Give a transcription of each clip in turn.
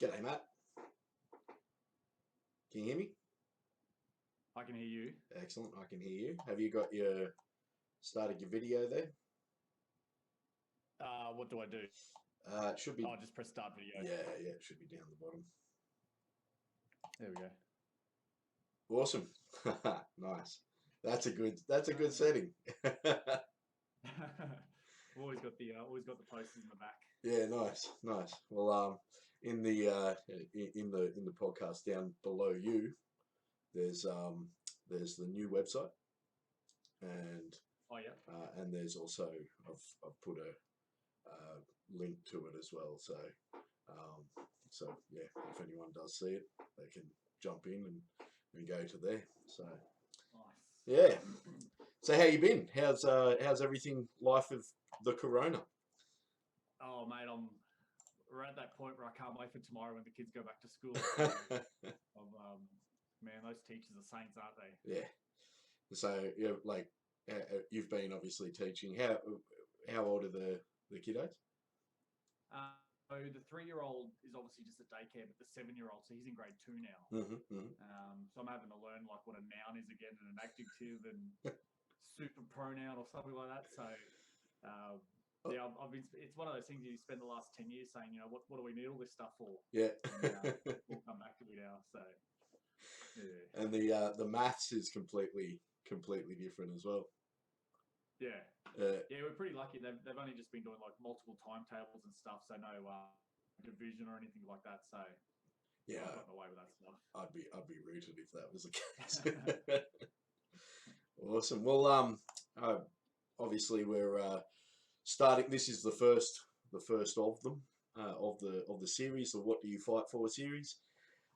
G'day, Matt. Can you hear me? I can hear you. Excellent, I can hear you. Have you got started your video there? What do I do? It should be. Oh, just press start video. Yeah, it should be down the bottom. There we go. Awesome. Nice. That's a good setting. always got the posters in the back. Yeah, nice. Well, in the podcast down below you, there's the new website, and Oh yeah. And there's also I've put a link to it as well. So yeah, if anyone does see it, they can jump in and go to there. So nice. Yeah. So how you been? How's everything? Life of the corona? Oh mate, we're at that point where I can't wait for tomorrow when the kids go back to school. Man, those teachers are saints, aren't they? Yeah. So yeah, like you've been obviously teaching. How old are the kiddos? So the 3-year-old is obviously just at daycare, but the 7-year-old, so he's in grade 2 now. So I'm having to learn like what a noun is again, and an adjective, and super pronoun or something like that. So yeah, it's one of those things you spend the last 10 years saying, what do we need all this stuff for? Yeah. And, we'll come back to me now. So yeah. And the maths is completely different as well. Yeah. Yeah, we're pretty lucky. They've only just been doing like multiple timetables and stuff, so no division or anything like that. So yeah, I've gotten away with that stuff. I'd be rooted if that was the case. Awesome. Well, obviously we're starting. This is the first of them of the series, the What Do You Fight For series.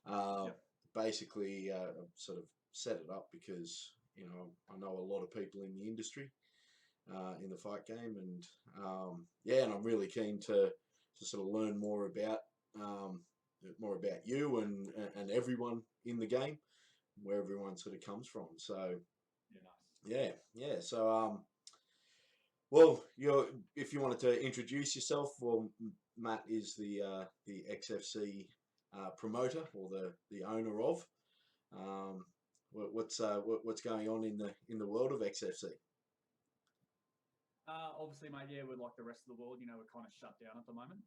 Yep. Basically, sort of set it up because I know a lot of people in the industry. In the fight game, and and I'm really keen to sort of learn more about you and everyone in the game, where everyone sort of comes from. So yeah, nice. Yeah. So well, if you wanted to introduce yourself, well, Matt is the XFC promoter or the owner of. What's going on in the world of XFC? Obviously, mate, yeah, we're like the rest of the world. We're kind of shut down at the moment.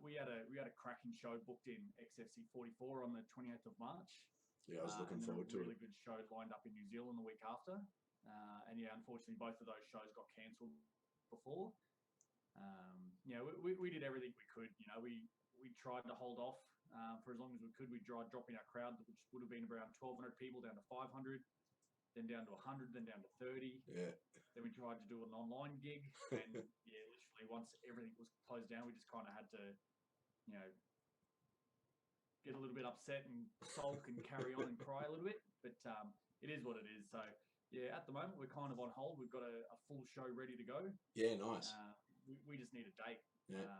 We had a cracking show booked in XFC 44 on the 28th of March. Yeah, I was looking forward to it. A really good show lined up in New Zealand the week after. And yeah, unfortunately, both of those shows got cancelled before. We did everything we could. We tried to hold off for as long as we could. We tried dropping our crowd, which would have been around 1,200 people, down to 500. Then down to 100, then down to 30. Yeah. Then we tried to do an online gig, and yeah, literally once everything was closed down, we just kind of had to, get a little bit upset and sulk and carry on and cry a little bit. But it is what it is. So yeah, at the moment we're kind of on hold. We've got a full show ready to go. Yeah, nice. We just need a date. Yeah.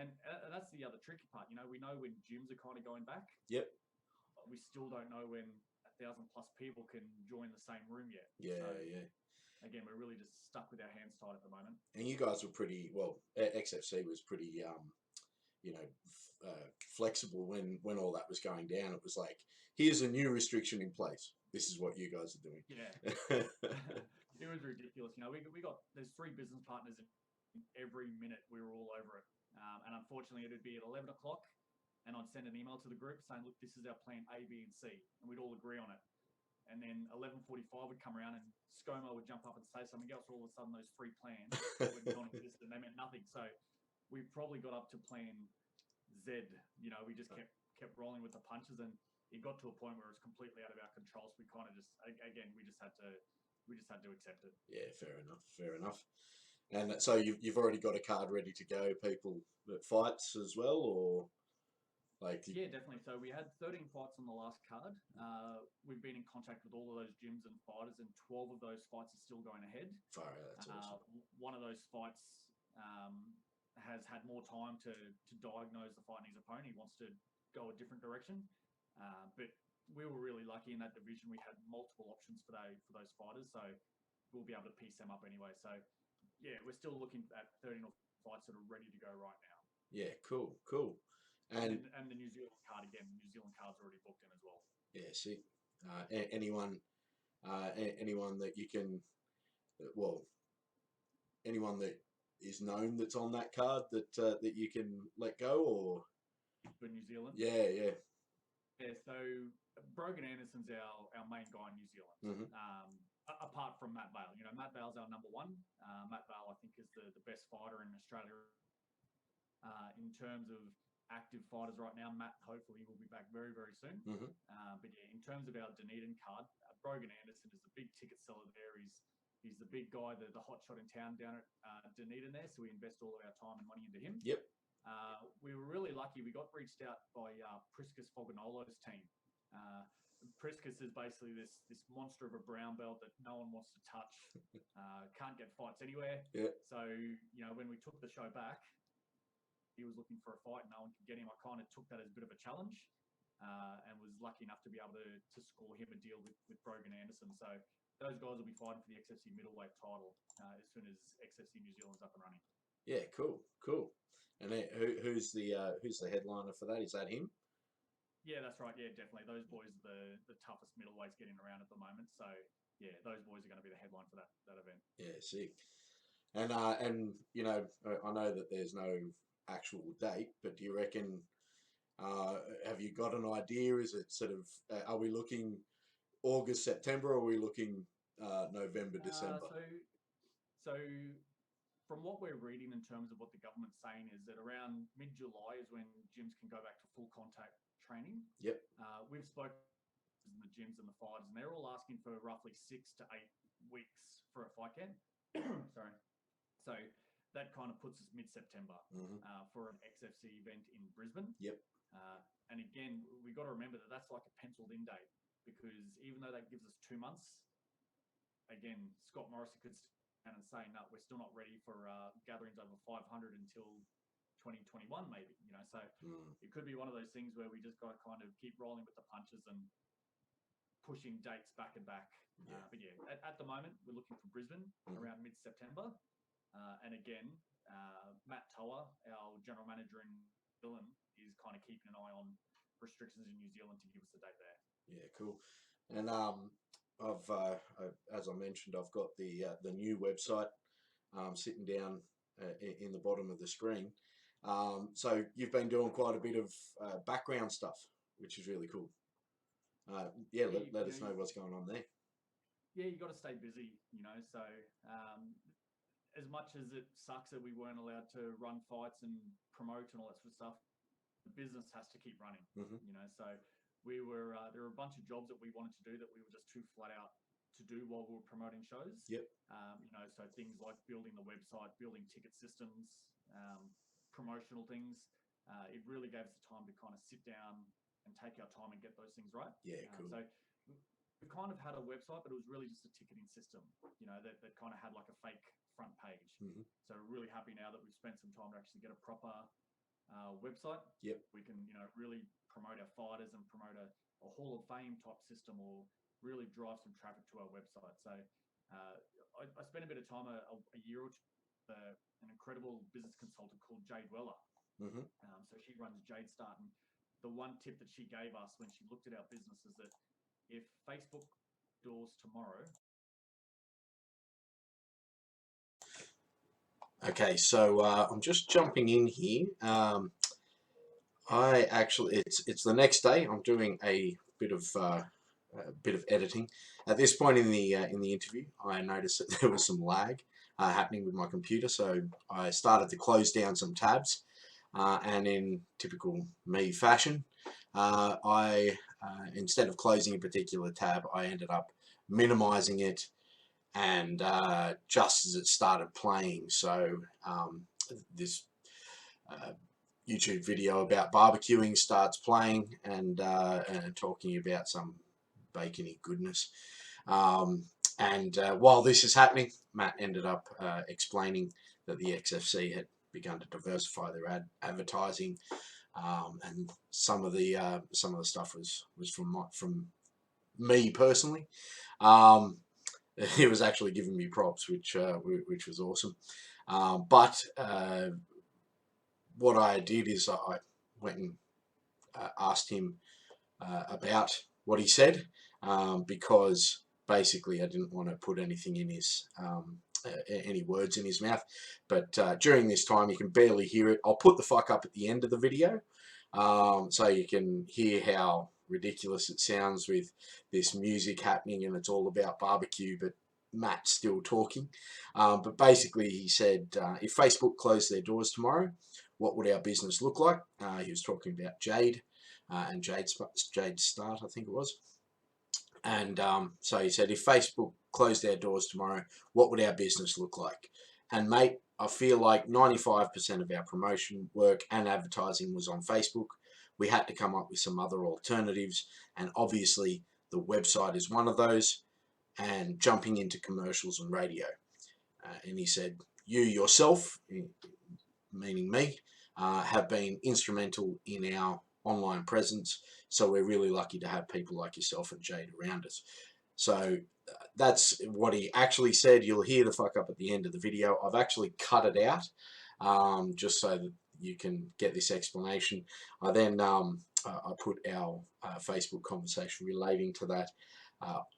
And that's the other tricky part. We know when gyms are kind of going back. Yep. But we still don't know when 1,000+ people can join the same room yet. Yeah, so, yeah. Again, we're really just stuck with our hands tied at the moment. And you guys were pretty well. XFC was pretty, flexible when all that was going down. It was like, here's a new restriction in place. This is what you guys are doing. Yeah, it was ridiculous. We got there's 3 business partners, and every minute we were all over it. And unfortunately, it would be at 11 o'clock. And I'd send an email to the group saying, look, this is our plan A, B, and C. And we'd all agree on it. And then 11:45 would come around and ScoMo would jump up and say something else. All of a sudden, those 3 plans were non-existent and they meant nothing. So we probably got up to plan Z. We just kept rolling with the punches, and it got to a point where it was completely out of our control. So we kind of just, again, we just had to accept it. Yeah, fair enough. And so you've already got a card ready to go, people that fights as well, or? Yeah, definitely. So we had 13 fights on the last card. We've been in contact with all of those gyms and fighters, and 12 of those fights are still going ahead. Far out, that's awesome. One of those fights has had more time to diagnose the fight in his opponent. He wants to go a different direction. But we were really lucky in that division. We had multiple options for those fighters, so we'll be able to piece them up anyway. So yeah, we're still looking at 13 fights that are ready to go right now. Yeah, cool. And the New Zealand card again. New Zealand card's already booked in as well. Yeah, see, anyone that you can, well, anyone that is known that's on that card that that you can let go, or For New Zealand. yeah. Yeah, so Brogan Anderson's our main guy in New Zealand. Apart from Matt Vale. You know, Matt Vale's our number one. Matt Vale, I think, is the best fighter in Australia. In terms of active fighters right now, Matt hopefully will be back very, very soon. But yeah, in terms of our Dunedin card, Brogan Anderson is the big ticket seller there. He's the big guy, the hot shot in town down at Dunedin there. So we invest all of our time and money into him. Yep. We were really lucky. We got reached out by Priscus Foganolo's team. Priscus is basically this monster of a brown belt that no one wants to touch. Can't get fights anywhere. Yeah. So, you know, when we took the show back, he was looking for a fight and no one could get him. I kind of took that as a bit of a challenge and was lucky enough to be able to score him a deal with Brogan Anderson. So those guys will be fighting for the XFC middleweight title as soon as XFC New Zealand's up and running. Yeah, cool. And then who's the headliner for that? Is that him? Yeah, that's right. Yeah, definitely. Those boys are the toughest middleweights getting around at the moment. So yeah, those boys are going to be the headline for that event. Yeah, sick. And you know, I know that there's no actual date, but do you reckon? Have you got an idea? Is it sort of? Are we looking August, September, or are we looking November, December? So from what we're reading in terms of what the government's saying is that around mid-July is when gyms can go back to full contact training. Yep. We've spoken to the gyms and the fighters, and they're all asking for roughly 6 to 8 weeks for a fight camp. Sorry. So that kind of puts us mid-September for an XFC event in Brisbane. Yep. And again, we've got to remember that that's like a penciled-in date because even though that gives us 2 months, again, Scott Morrison could stand and say, no, we're still not ready for gatherings over 500 until 2021 maybe, you know. So it could be one of those things where we just got to kind of keep rolling with the punches and pushing dates back and back. Yeah. But yeah, at the moment, we're looking for Brisbane around mid-September. And again, Matt Toa, our general manager in New Zealand, is kind of keeping an eye on restrictions in New Zealand to give us a date there. Yeah, cool. And I've, as I mentioned, I've got the new website sitting down in the bottom of the screen. So you've been doing quite a bit of background stuff, which is really cool. Let us know what's going on there. Yeah, you got to stay busy, you know. So as much as it sucks that we weren't allowed to run fights and promote and all that sort of stuff, the business has to keep running, you know. So we were there were a bunch of jobs that we wanted to do that we were just too flat out to do while we were promoting shows. Yep. You know, so things like building the website, building ticket systems, promotional things. It really gave us the time to kind of sit down and take our time and get those things right. Yeah, cool. So we kind of had a website, but it was really just a ticketing system, you know, that kind of had like a fake front page. So we're really happy now that we've spent some time to actually get a proper website. Yep. We can, you know, really promote our fighters and promote a Hall of Fame type system, or really drive some traffic to our website. So I spent a bit of time a year or two with an incredible business consultant called Jade Weller. So she runs Jade Start, and the one tip that she gave us when she looked at our business is that if Facebook doors tomorrow. Okay, so I'm just jumping in here. I actually, it's the next day. I'm doing a bit of editing. At this point in the interview, I noticed that there was some lag happening with my computer, so I started to close down some tabs. And in typical me fashion, I instead of closing a particular tab, I ended up minimizing it, and just as it started playing, so this YouTube video about barbecuing starts playing, and talking about some bacony goodness. And while this is happening, Matt ended up explaining that the XFC had begun to diversify their advertising, and some of the stuff was from me personally. He was actually giving me props, which was awesome. But what I did is I went and asked him about what he said, because basically I didn't want to put anything in his any words in his mouth. But during this time, you can barely hear it. I'll put the fuck up at the end of the video, so you can hear how ridiculous it sounds with this music happening, and it's all about barbecue, but Matt's still talking. But basically he said, if Facebook closed their doors tomorrow, what would our business look like? He was talking about Jade, and Jade's Start, I think it was. And so he said, if Facebook closed their doors tomorrow, what would our business look like? And mate, I feel like 95% of our promotion work and advertising was on Facebook. We had to come up with some other alternatives, and obviously the website is one of those, and jumping into commercials and radio. And he said, you yourself, meaning me, have been instrumental in our online presence, so we're really lucky to have people like yourself and Jade around us. So that's what he actually said. You'll hear the fuck up at the end of the video. I've actually cut it out, just so that you can get this explanation. I then I put our Facebook conversation relating to that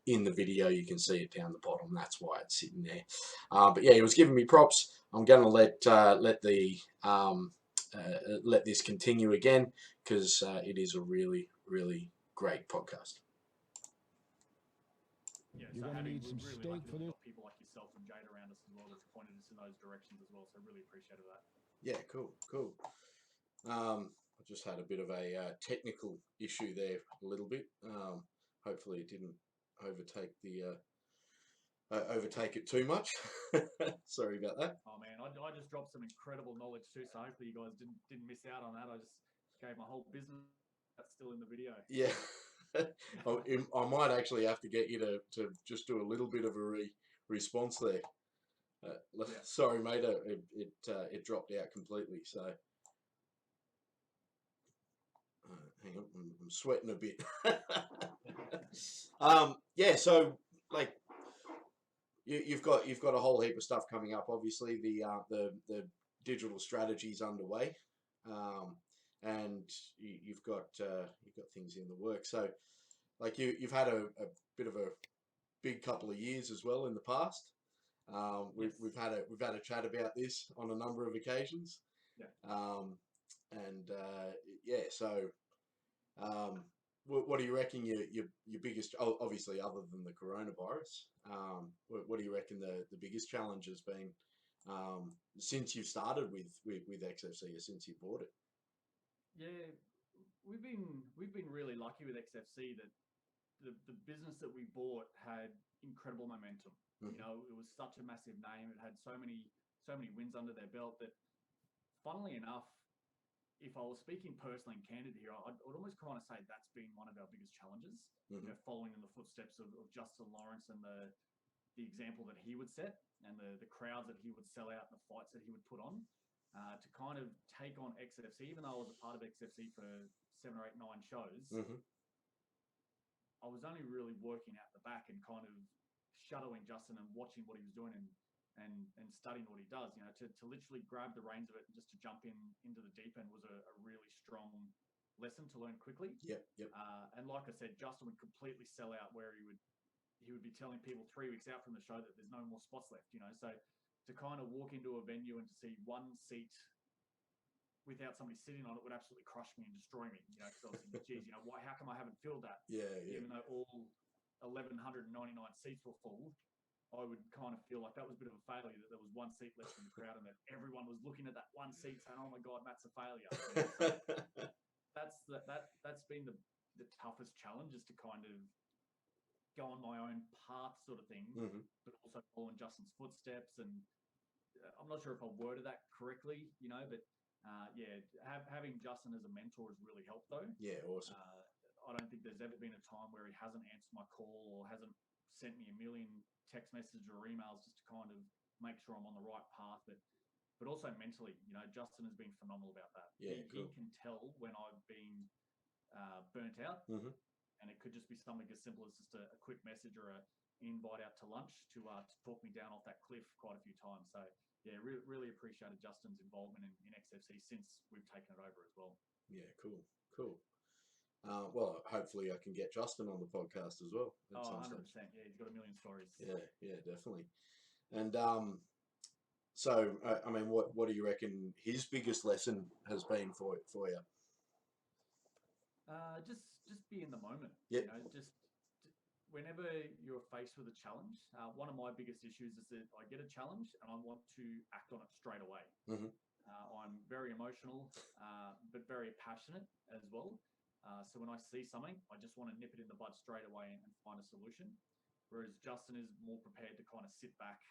in the video. You can see it down the bottom. That's why it's sitting there. But yeah, he was giving me props. I'm going to let this continue again, because it is a really, really great podcast. Yeah, so having really lucky that we've got people like yourself and Jade around us as well that's pointed us in those directions as well. So really appreciated that. Yeah, cool. I just had a bit of a technical issue there, a little bit. Hopefully it didn't overtake it too much. Sorry about that. Oh man, I just dropped some incredible knowledge too, so hopefully you guys didn't miss out on that. I just gave my whole business. That's still in the video. Yeah. I might actually have to get you to just do a little bit of a response there. Yeah. Sorry, mate. It dropped out completely. So hang on, I'm sweating a bit. Yeah. So like, you've got a whole heap of stuff coming up. Obviously, the digital strategy's underway, and you've got things in the works. So like you've had a bit of a big couple of years as well in the past. We've had a chat about this on a number of occasions. Yeah. Yeah. So what do you reckon your biggest, obviously other than the coronavirus, what do you reckon the biggest challenge has been since you started with XFC, or since you bought it? Yeah, we've been really lucky with XFC that the business that we bought had incredible momentum. Mm-hmm. You know, it was such a massive name. It had so many wins under their belt that, funnily enough, if I was speaking personally and candid here, I'd almost kind of say that's been one of our biggest challenges. Mm-hmm. You know, following in the footsteps of Justin Lawrence and the example that he would set, and the crowds that he would sell out, and the fights that he would put on, to kind of take on XFC. Even though I was a part of XFC for 7 or 8, 9 shows, mm-hmm. I was only really working out the back and kind of shadowing Justin and watching what he was doing and studying what he does. You know, to literally grab the reins of it and just to jump into the deep end was a really strong lesson to learn quickly. Yep. And like I said, Justin would completely sell out, where he would be telling people 3 weeks out from the show that there's no more spots left. You know, so to kind of walk into a venue and to see one seat without somebody sitting on it would absolutely crush me and destroy me. You know, because I was thinking, geez, you know, how come I haven't filled that? Yeah. Even though all 1,199 seats were full, I would kind of feel like that was a bit of a failure, that there was one seat left in the crowd and that everyone was looking at that one seat saying, "Oh my God, Matt's a failure." You know, so that's been the toughest challenge, is to kind of go on my own path, sort of thing, mm-hmm. but also follow in Justin's footsteps. And I'm not sure if I worded that correctly, you know, but having Justin as a mentor has really helped, though. Yeah, awesome. I don't think there's ever been a time where he hasn't answered my call or hasn't sent me a million text messages or emails just to kind of make sure I'm on the right path. But also mentally, you know, Justin has been phenomenal about that. Yeah, cool. He can tell when I've been burnt out, mm-hmm. and it could just be something as simple as just a quick message or an invite out to lunch to talk me down off that cliff quite a few times. So yeah, really appreciated Justin's involvement in XFC since we've taken it over as well. Yeah, cool. Well, hopefully I can get Justin on the podcast as well at Oh, some 100%. stage. Yeah, he's got a million stories. Yeah, definitely. And so, I mean, what do you reckon his biggest lesson has been for you? Just be in the moment. Yep. You know, just whenever you're faced with a challenge. One of my biggest issues is that I get a challenge and I want to act on it straight away. Mm-hmm. I'm very emotional, but very passionate as well. So when I see something, I just want to nip it in the bud straight away and find a solution. Whereas Justin is more prepared to kind of sit back,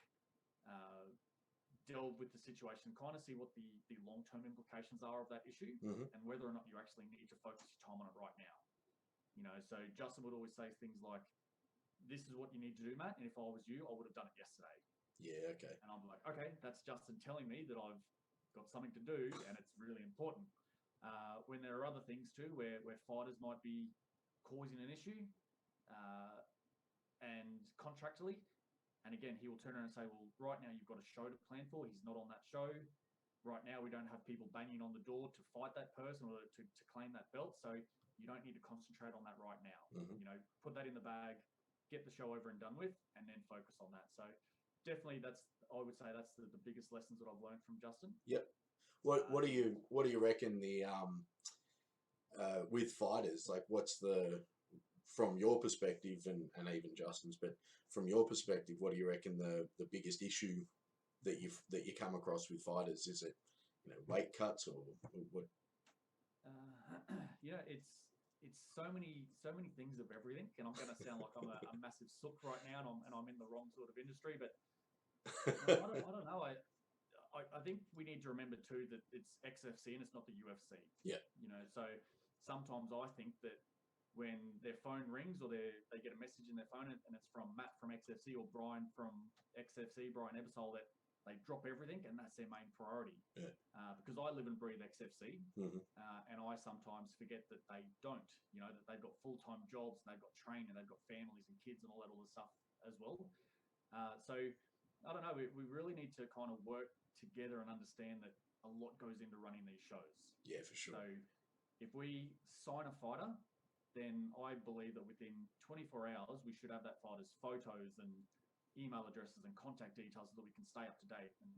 delve with the situation, kind of see what the long-term implications are of that issue, Mm-hmm. and whether or not you actually need to focus your time on it right now. You know, so Justin would always say things like, "This is what you need to do, Matt, and if I was you, I would have done it yesterday." Yeah, okay. And I'm like, okay, that's Justin telling me that I've got something to do and it's really important. When there are other things too, where fighters might be causing an issue and contractually, and again, he will turn around and say, well, right now you've got a show to plan for. He's not on that show. Right now, we don't have people banging on the door to fight that person or to claim that belt. So you don't need to concentrate on that right now. Mm-hmm. You know, put that in the bag, get the show over and done with, and then focus on that. So definitely I would say that's the biggest lessons that I've learned from Justin. Yep. What do you reckon the with fighters, like what's from your perspective and even Justin's, but from your perspective, what do you reckon the biggest issue that you come across with fighters? Is it, you know, weight cuts or what? Yeah, it's so many things of everything, and I'm going to sound like I'm a massive sook right now, and I'm in the wrong sort of industry, but I don't know. I think we need to remember too that it's XFC and it's not the UFC. Yeah. You know, so sometimes I think that when their phone rings or they get a message in their phone and it's from Matt from XFC or Brian from XFC, Brian Ebersole, that they drop everything and that's their main priority. Yeah. Because I live and breathe XFC, Mm-hmm. and I sometimes forget that they don't. You know, that they've got full-time jobs, and they've got training, they've got families and kids and all that stuff as well. So I don't know. We really need to kind of work together and understand that a lot goes into running these shows. Yeah, for sure. So if we sign a fighter, then I believe that within 24 hours, we should have that fighter's photos and email addresses and contact details so that we can stay up to date and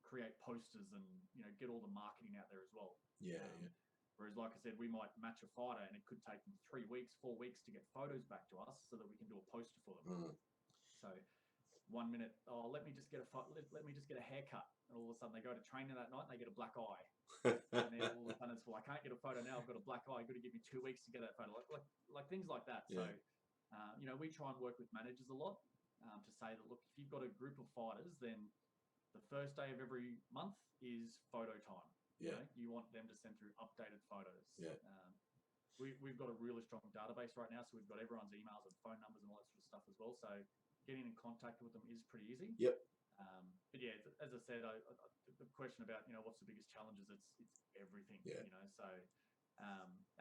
create posters and, you know, get all the marketing out there as well. Yeah. Whereas, like I said, we might match a fighter and it could take them 3 weeks, 4 weeks to get photos back to us so that we can do a poster for them. Mm. So 1 minute, oh, let me just get a haircut, and all of a sudden they go to training that night and they get a black eye. And then all of a sudden it's, well, I can't get a photo now. I've got a black eye. You've got to give me 2 weeks to get that photo. Like things like that. Yeah. So, you know, we try and work with managers a lot to say that, look, if you've got a group of fighters, then the first day of every month is photo time. Yeah. You know, you want them to send through updated photos. Yeah. We've got a really strong database right now, so we've got everyone's emails and phone numbers and all that sort of stuff as well. So getting in contact with them is pretty easy. Yep. But yeah, as I said, the question about, you know, what's the biggest challenges, it's everything. Yeah. You know, so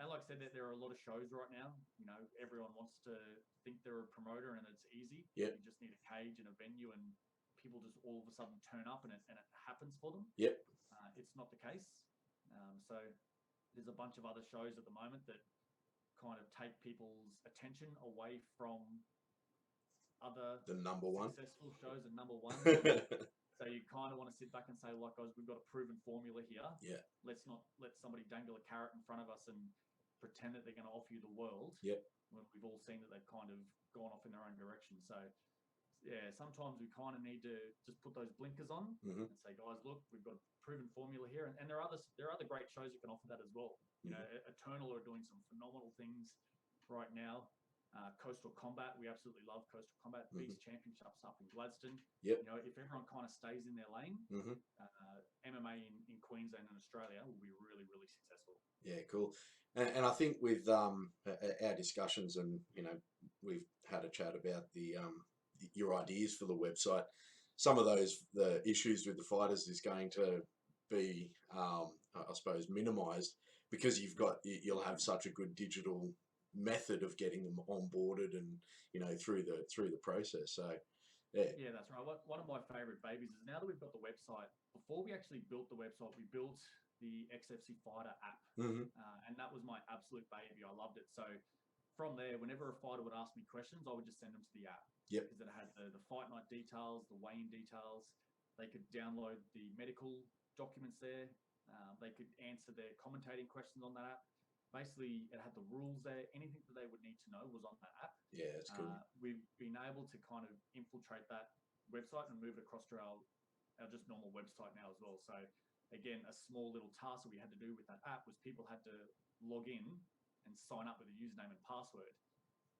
and like I said, there are a lot of shows right now. You know, everyone wants to think they're a promoter and it's easy. Yep. You just need a cage and a venue, and people just all of a sudden turn up and it happens for them. Yep. It's not the case. So there's a bunch of other shows at the moment that kind of take people's attention away from the number one successful shows and number one. So you kind of want to sit back and say, like, guys, we've got a proven formula here. Yeah. Let's not let somebody dangle a carrot in front of us and pretend that they're going to offer you the world. Yep. When we've all seen that they've kind of gone off in their own direction. So yeah, sometimes we kind of need to just put those blinkers on mm-hmm. and say, guys, look, we've got a proven formula here, and there are other great shows that can offer that as well. You know, Eternal are doing some phenomenal things right now. Coastal Combat, we absolutely love Coastal Combat. Beast Championships up in Gladstone. Yep. You know, if everyone kind of stays in their lane, MMA in Queensland and Australia will be really, really successful. Yeah, cool. And I think with our discussions, and you know, we've had a chat about your ideas for the website. Some of the issues with the fighters is going to be, I suppose, minimised because you'll have such a good digital method of getting them onboarded and, you know, through the process. So yeah, that's right. One of my favorite babies is now that we've got the website. Before we actually built the website, we built the XFC Fighter app, Mm-hmm. and that was my absolute baby. I loved it. So from there, whenever a fighter would ask me questions, I would just send them to the app. Yep. Because it had the fight night details, the weigh-in details. They could download the medical documents there. They could answer their commentating questions on that app. Basically, it had the rules there. Anything that they would need to know was on that app. Yeah, that's cool. We've been able to kind of infiltrate that website and move it across to our just normal website now as well. So again, a small little task that we had to do with that app was people had to log in and sign up with a username and password.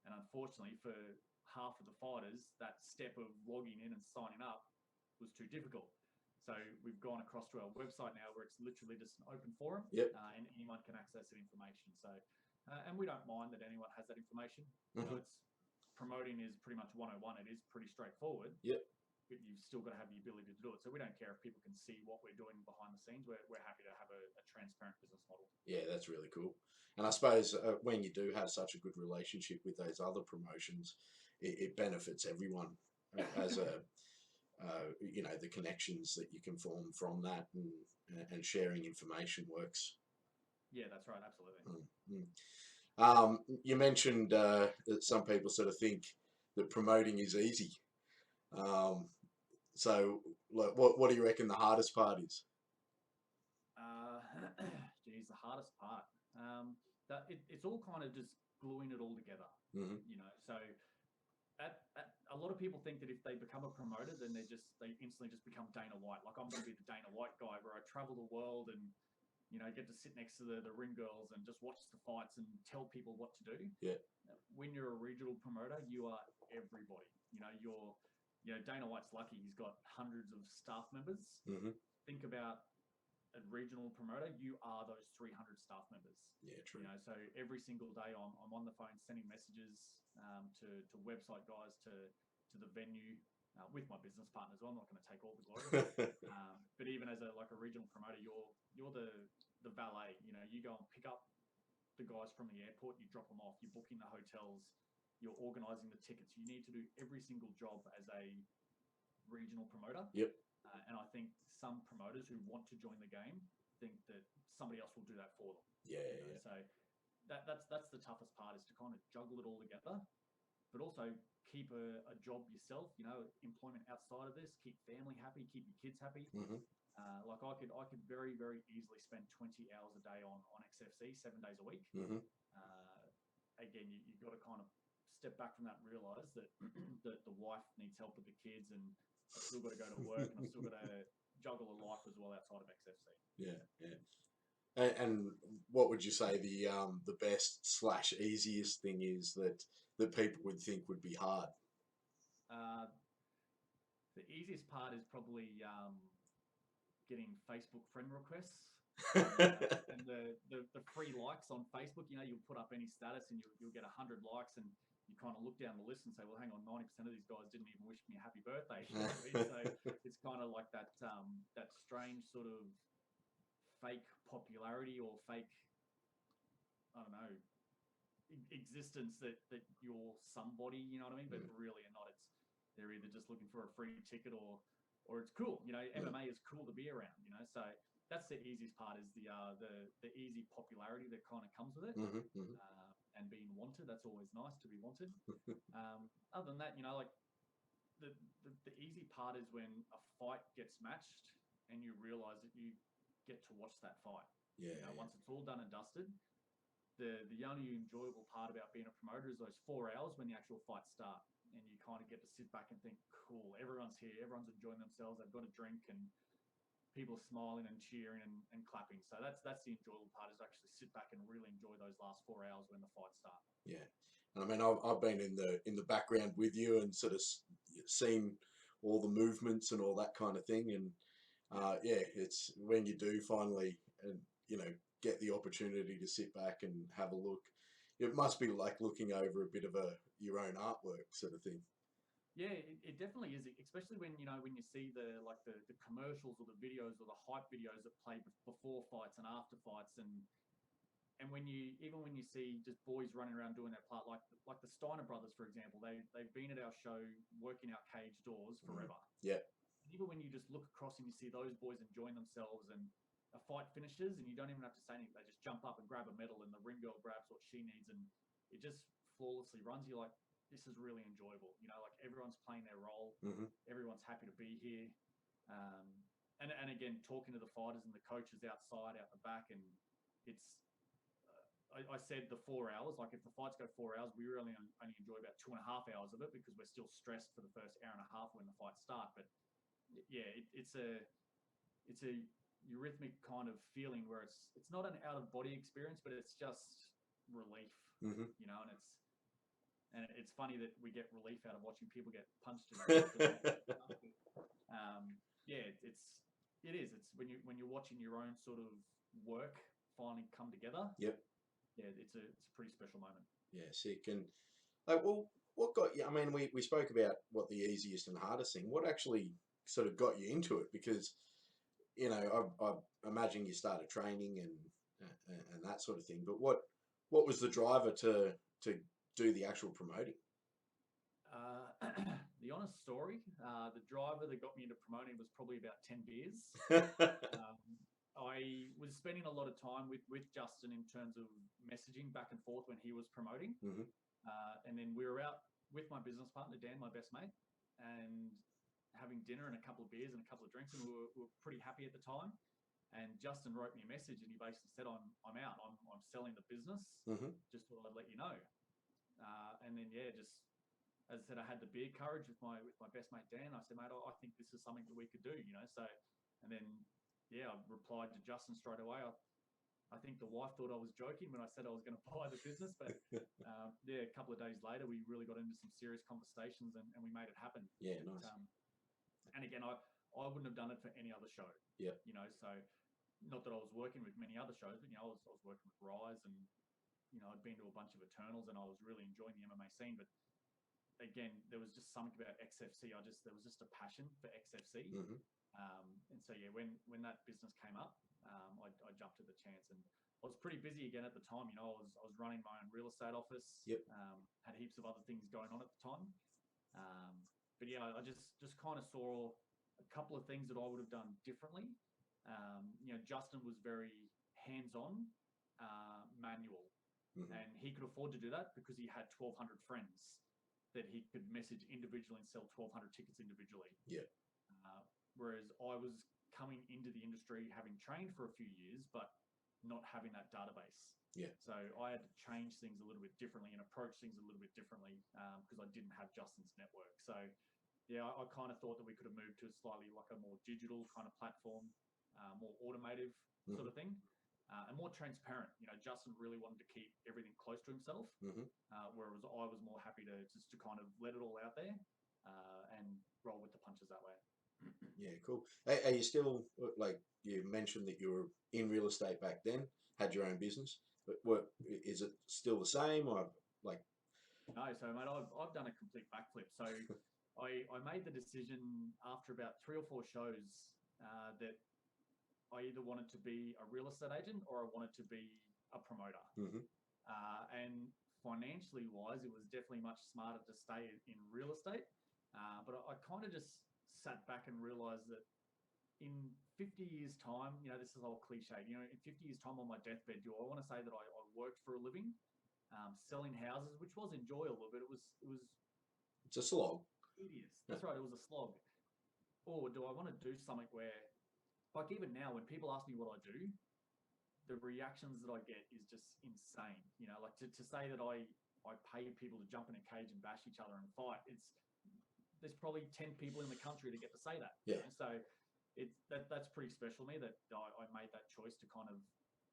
And unfortunately for half of the fighters, that step of logging in and signing up was too difficult. So we've gone across to our website now where it's literally just an open forum, Yep. And anyone can access that information. So, and we don't mind that anyone has that information. Mm-hmm. You know, it's promoting is pretty much 101. It is pretty straightforward. Yep. But you've still got to have the ability to do it. So we don't care if people can see what we're doing behind the scenes. We're happy to have a transparent business model. Yeah, that's really cool. And I suppose when you do have such a good relationship with those other promotions, it benefits everyone as a you know, the connections that you can form from that, and sharing information works. Yeah, that's right. Absolutely. You mentioned that some people sort of think that promoting is easy. So, like, what do you reckon the hardest part is? Geez, the hardest part. It's all kind of just gluing it all together. Mm-hmm. You know, so a lot of people think that if they become a promoter, then they instantly just become Dana White. Like, I'm going to be the Dana White guy where I travel the world and, you know, get to sit next to the ring girls and just watch the fights and tell people what to do. Yeah. When you're a regional promoter, you are everybody. You know, Dana White's lucky. He's got hundreds of staff members. Mm-hmm. Think about a regional promoter, you are those 300 staff members. Yeah, true. You know, so every single day I'm on the phone sending messages to website guys, to the venue, with my business partner as well. I'm not going to take all the glory. But even as a regional promoter, you're the valet. You know, you go and pick up the guys from the airport, you drop them off, you're booking the hotels, you're organising the tickets. You need to do every single job as a regional promoter. Yep. And I think some promoters who want to join the game think that somebody else will do that for them. Yeah, you know? yeah. So that's the toughest part, is to kind of juggle it all together, but also keep a job yourself. You know, employment outside of this, keep family happy, keep your kids happy. Mm-hmm. Like I could very, very easily spend 20 hours a day on XFC 7 days a week. Mm-hmm. Again, you've got to kind of step back from that and realise that that the wife needs help with the kids, and I've still got to go to work, and I've still got to juggle a life as well outside of XFC. Yeah, yeah. And what would you say the best / easiest thing is that people would think would be hard? The easiest part is probably getting Facebook friend requests. And the free likes on Facebook. You know, you'll put up any status and you'll get 100 likes, and you kind of look down the list and say, well, hang on, 90% of these guys didn't even wish me a happy birthday. You know what I mean? So it's kind of like that strange sort of fake popularity, or fake, I don't know, existence that you're somebody, you know what I mean? But really are not. They're either just looking for a free ticket, or it's cool. You know, MMA is cool to be around, you know? So that's the easiest part, is the easy popularity that kind of comes with it. Mm-hmm, mm-hmm. And being wanted. That's always nice to be wanted. Other than that, you know, like the easy part is when a fight gets matched and you realise that you get to watch that fight. Yeah. You know, once it's all done and dusted, the only enjoyable part about being a promoter is those 4 hours when the actual fights start, and you kind of get to sit back and think, cool, everyone's here, everyone's enjoying themselves, they've got a drink, and people are smiling and cheering and clapping. So that's the enjoyable part, is actually sit back and really enjoy those last 4 hours when the fights start. Yeah. I mean, I've been in the background with you and sort of seen all the movements and all that kind of thing. And yeah, it's when you do finally, you know, get the opportunity to sit back and have a look, it must be like looking over a bit of your own artwork sort of thing. Yeah, it definitely is, especially when you see the commercials or the videos or the hype videos that play before fights and after fights, and when you see just boys running around doing their part, like the Steiner brothers, for example, they've been at our show working out cage doors forever. Yeah. Even when you just look across and you see those boys enjoying themselves, and a fight finishes and you don't even have to say anything. They just jump up and grab a medal, and the ring girl grabs what she needs, and it just flawlessly runs. You're like, this is really enjoyable. You know, like everyone's playing their role. Everyone's happy to be here. And again, talking to the fighters and the coaches outside, out the back, and it's, I said the 4 hours, like if the fights go 4 hours, we really only enjoy about 2.5 hours of it because we're still stressed for the first hour and a half when the fights start. But yeah, it's a eurythmic kind of feeling where it's not an out of body experience, but it's just relief, you know, and it's funny that we get relief out of watching people get punched in the face. Yeah, it is. It's when you're watching your own sort of work finally come together. Yep. Yeah, it's a pretty special moment. Yeah, sick. And well, what got you? I mean, we spoke about what the easiest and hardest thing. What actually sort of got you into it? Because, you know, I imagine you started training and that sort of thing. But what was the driver to do the actual promoting? The honest story, the driver that got me into promoting was probably about 10 beers. I was spending a lot of time with Justin in terms of messaging back and forth when he was promoting. And then we were out with my business partner, Dan, my best mate, and having dinner and a couple of beers and a couple of drinks, and we were pretty happy at the time. And Justin wrote me a message, and he basically said, I'm out. I'm selling the business. Just thought I'd let you know. And then, yeah, just as I said, I had the beer courage with my best mate, Dan. I said, mate, I think this is something that we could do, you know. So, and then, yeah, I replied to Justin straight away. I think the wife thought I was joking when I said I was going to buy the business, but yeah, a couple of days later, we really got into some serious conversations and we made it happen. Yeah, nice. And again, I wouldn't have done it for any other show. Yeah. You know, so not that I was working with many other shows, but, you know, I was working with Rise and, you know, I'd been to a bunch of Eternals and I was really enjoying the MMA scene. But again, there was just something about XFC. There was just a passion for XFC. And so, yeah, when that business came up, I jumped at the chance, and I was pretty busy again at the time. You know, I was running my own real estate office. Had heaps of other things going on at the time. But yeah, I just kind of saw a couple of things that I would have done differently. You know, Justin was very hands-on, manual, and he could afford to do that because he had 1,200 friends that he could message individually and sell 1,200 tickets individually. Yeah. Whereas I was coming into the industry having trained for a few years, but not having that database. Yeah. So I had to change things a little bit differently and approach things a little bit differently because I didn't have Justin's network. So yeah, I kind of thought that we could have moved to slightly like a more digital kind of platform, more automative sort of thing, and more transparent. You know, Justin really wanted to keep everything close to himself, whereas I was more happy to just to kind of let it all out there and roll with the punches that way. Yeah, cool. Are you still, like you mentioned that you were in real estate back then, had your own business, but is it still the same or like? No, so mate, I've done a complete backflip. So I made the decision after about 3 or 4 shows that I either wanted to be a real estate agent or I wanted to be a promoter. And financially wise, it was definitely much smarter to stay in real estate. But I kind of just sat back and realized that in 50 years' time, you know, this is all cliche, you know, in 50 years' time on my deathbed, do I want to say that I worked for a living, selling houses, which was enjoyable, but it's a slog. Tedious. That's right, it was a slog. Or do I want to do something where, like even now, when people ask me what I do, the reactions that I get is just insane. You know, like to say that I pay people to jump in a cage and bash each other and fight, there's probably 10 people in the country that get to say that. Yeah. You know? So that's pretty special to me that I made that choice to kind of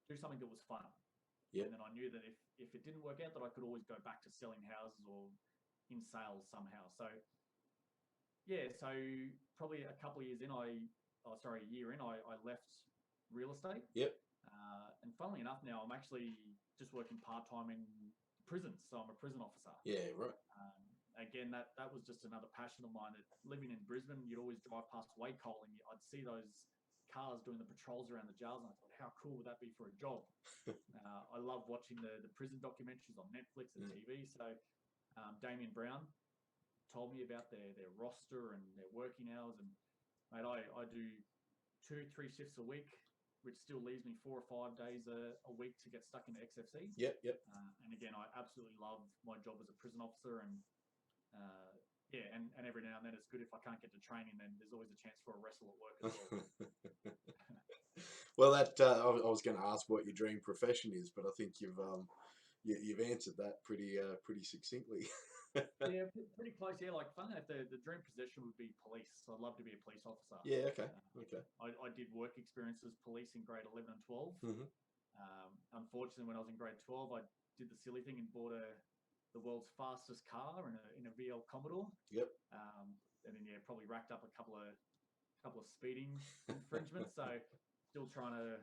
do something that was fun. Yeah. And then I knew that if it didn't work out, that I could always go back to selling houses or in sales somehow. So yeah, so probably a year in, I left real estate. Yep. And funnily enough, now I'm actually just working part-time in prisons. So I'm a prison officer. Yeah, right. Again, that was just another passion of mine. That living in Brisbane, you'd always drive past Wacol and I'd see those cars doing the patrols around the jails, and I thought, how cool would that be for a job? I love watching the prison documentaries on Netflix and TV. So Damien Brown told me about their roster and their working hours, and mate, I do 2-3 shifts a week, which still leaves me 4 or 5 days a week to get stuck into XFC. Yep. And again, I absolutely love my job as a prison officer, and yeah, and every now and then it's good if I can't get to training, then there's always a chance for a wrestle at work as well. Well, that I was going to ask what your dream profession is, but I think you've answered that pretty succinctly. Yeah, pretty close. Yeah, like funny enough, the dream position would be police. So I'd love to be a police officer. Yeah. Okay. Okay. I did work experience as police in grade 11 and 12. Mm-hmm. Unfortunately, when I was in grade 12, I did the silly thing and bought the world's fastest car in a VL Commodore. Yep. And then probably racked up a couple of speeding infringements. So still trying to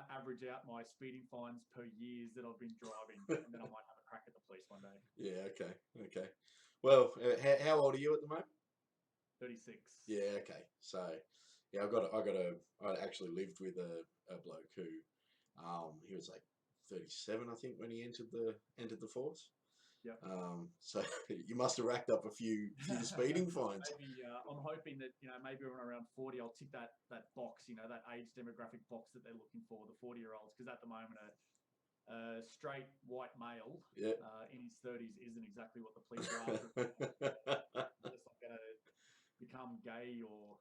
average out my speeding fines per years that I've been driving, and then I might have a crack at the police one day. Yeah. Okay. Okay. Well, how old are you at the moment? 36. Yeah. Okay. So, yeah, I actually lived with a bloke who, he was like 37, I think, when he entered the force. Yeah. So you must have racked up a few speeding fines. Maybe I'm hoping that maybe when I'm around 40, I'll tick that box, that age demographic box that they're looking for, the 40-year-olds, because at the moment a straight white male in his 30s isn't exactly what the police are after. Unless I'm going to become gay or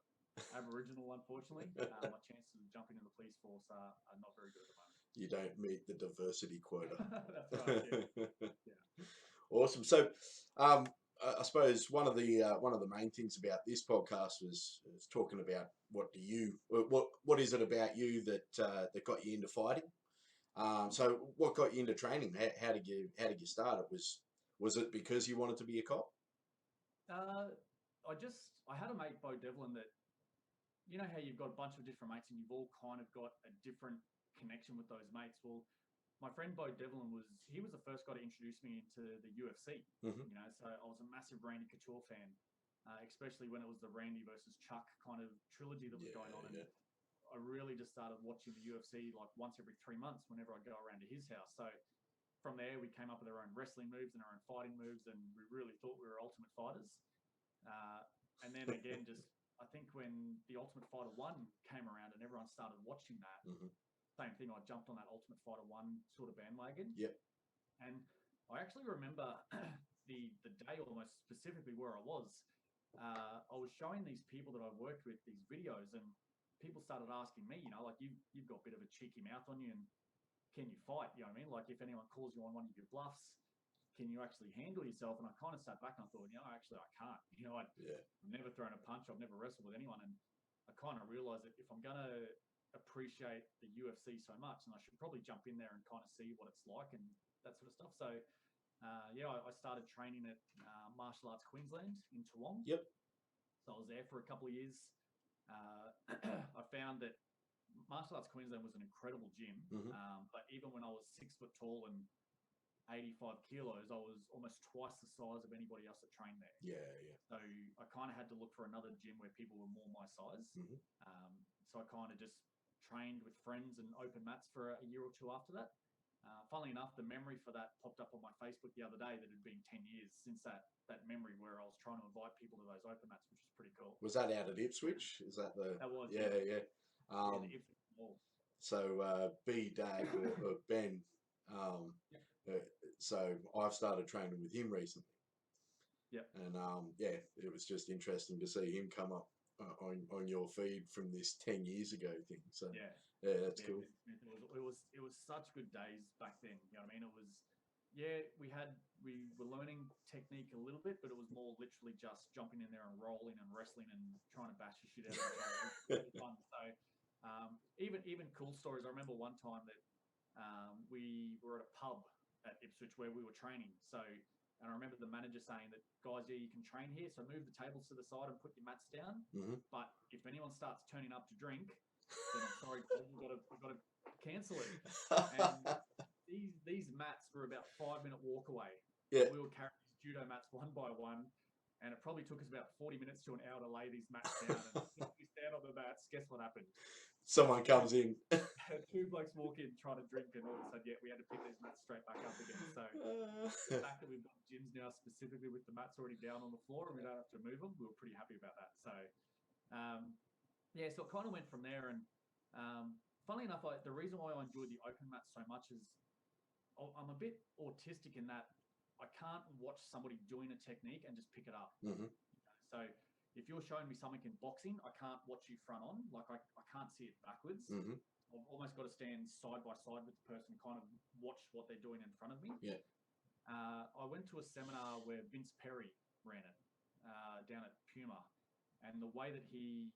Aboriginal, unfortunately, my chances of jumping in the police force are not very good at the moment. You don't meet the diversity quota. That's right. Yeah. Awesome. So, I suppose one of the main things about this podcast was talking about what is it about you that got you into fighting? So what got you into training? How did you start? Was it because you wanted to be a cop? I had a mate, Bo Devlin, that how you've got a bunch of different mates and you've all kind of got a different connection with those mates. Well, my friend Bo Devlin was the first guy to introduce me into the UFC. Mm-hmm. So I was a massive Randy Couture fan, especially when it was the Randy versus Chuck kind of trilogy that was going on. And I really just started watching the UFC like once every 3 months whenever I go around to his house. So from there, we came up with our own wrestling moves and our own fighting moves, and we really thought we were ultimate fighters. And then again, I think when the Ultimate Fighter 1 came around and everyone started watching that, mm-hmm. Same thing, I jumped on that Ultimate Fighter 1 sort of bandwagon. Yep. And I actually remember the day almost specifically where I was. I was showing these people that I worked with these videos, and people started asking me, like, you've got a bit of a cheeky mouth on you, and can you fight? You know what I mean? Like, if anyone calls you on one of your bluffs, can you actually handle yourself? And I kind of sat back and I thought, actually I can't. I've never thrown a punch. I've never wrestled with anyone. And I kind of realized that if I'm going to appreciate the UFC so much, and I should probably jump in there and kind of see what it's like and that sort of stuff. So, I started training at Martial Arts Queensland in Toowong. Yep. So I was there for a couple of years. I found that Martial Arts Queensland was an incredible gym. Mm-hmm. But even when I was 6 foot tall and 85 kilos, I was almost twice the size of anybody else that trained there. Yeah. So I kind of had to look for another gym where people were more my size. Mm-hmm. So I kind of just trained with friends and open mats for a year or two after that. Funnily enough, the memory for that popped up on my Facebook the other day that had been 10 years since that memory where I was trying to invite people to those open mats, which was pretty cool. Was that out at Ipswich? Is that the... That was. Yeah. The Ipswich Mall. So B-Dag or Ben, so I've started training with him recently. Yep. And it was just interesting to see him come up on your feed from this 10 years ago thing. So that's cool. It was such good days back then. You know what I mean? It was, we were learning technique a little bit, but it was more literally just jumping in there and rolling and wrestling and trying to bash the shit out of each other. It was really fun. So even cool stories. I remember one time that we were at a pub at Ipswich where we were training. And I remember the manager saying that, guys, you can train here, so move the tables to the side and put your mats down. Mm-hmm. But if anyone starts turning up to drink, then I'm sorry, we've got to cancel it. And these mats were about 5-minute walk away. Yeah. We were carrying these judo mats one by one, and it probably took us about 40 minutes to an hour to lay these mats down. And as we stand on the mats, guess what happened? Someone comes in. 2 blokes walk in, try to drink, and all of a sudden, we had to pick these mats straight back up again. So the fact that we've got gyms now specifically with the mats already down on the floor and we don't have to move them, we were pretty happy about that. So, so it kind of went from there. And funnily enough, the reason why I enjoy the open mat so much is I'm a bit autistic in that I can't watch somebody doing a technique and just pick it up. Mm-hmm. So if you're showing me something in boxing, I can't watch you front on. Like I can't see it backwards. Mm-hmm. I've almost got to stand side by side with the person, kind of watch what they're doing in front of me. Yeah. I went to a seminar where Vince Perry ran it down at Puma, and the way that he